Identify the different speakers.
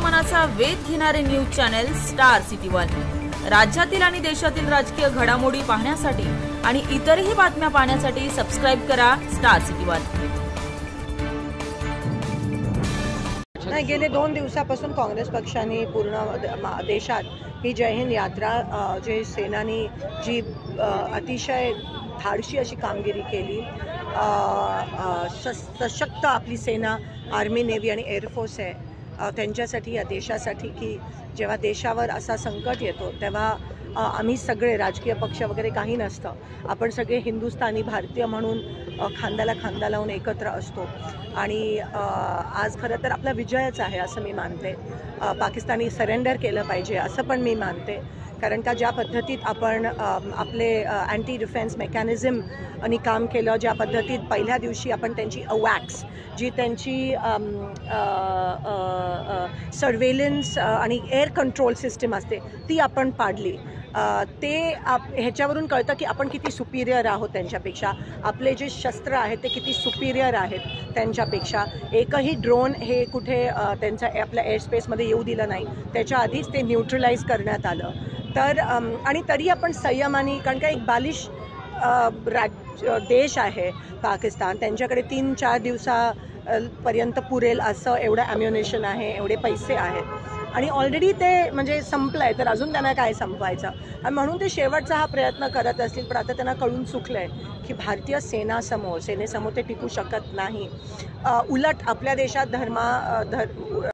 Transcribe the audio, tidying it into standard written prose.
Speaker 1: मनाचा वेध घेणारे news channel star city one. राज्यातील आणि देशातील राजकीय घडामोडी पाहण्यासाठी आणि इतरही बातम्या पाहण्यासाठी सबस्क्राइब करा स्टार सिटी वन।
Speaker 2: गेले 2 दिवसापासून काँग्रेस पक्षाने पूर्ण देशात ही जय हिंद यात्रा जे सेनानी जी अतिशय धाडशी अशी कामगिरी केली, सशक्त आपली सेना आर्मी नेव्ही आणि एअरफोर्स आहे त्यांच्यासाठी, या देशासाठी की जेव्हा देशावर असा संकट येतो तेव्हा आम्ही सगळे राजकीय पक्ष वगैरे काही नसतं, आपण सगळे हिंदुस्थानी भारतीय म्हणून खांद्याला खांदा लावून एकत्र असतो आणि आज खरं तर आपला विजयच आहे असं मी मानते। पाकिस्तानी सरेंडर केलं पाहिजे असं पण मी मानते, कारण का ज्या पद्धतीत आपण आपले अँटी डिफेन्स मेकॅनिझम आणि काम केलं, ज्या पद्धतीत पहिल्या दिवशी आपण त्यांची अवॅक्स जी त्यांची सर्वेलन्स आणि एअर कंट्रोल सिस्टम असते ती आपण पाडली, ते ह्याच्यावरून कळतं की आपण किती सुपिरियर आहोत त्यांच्यापेक्षा, आपले जे शस्त्र आहेत ते किती सुपिरियर आहेत त्यांच्यापेक्षा। एकही ड्रोन हे कुठे त्यांच्या आपल्या एअरस्पेसमध्ये येऊ दिलं नाही, त्याच्या आधीच ते न्यूट्रलाइज करण्यात आलं। तर आणि तरी आपण संयमाने, कारण का एक बालिश देश आहे पाकिस्तान, त्यांच्याकडे 3-4 दिवसापर्यंत पुरेल असं एवढं ॲम्युनेशन आहे, एवढे पैसे आहेत आणि ऑलरेडी ते म्हणजे संपलं आहे, तर अजून त्यांना काय संपवायचं, आणि म्हणून ते शेवटचा हा प्रयत्न करत असतील। पण आता त्यांना कळून चुकलं आहे की भारतीय सेनेसमोर ते टिकू शकत नाही। उलट आपल्या देशात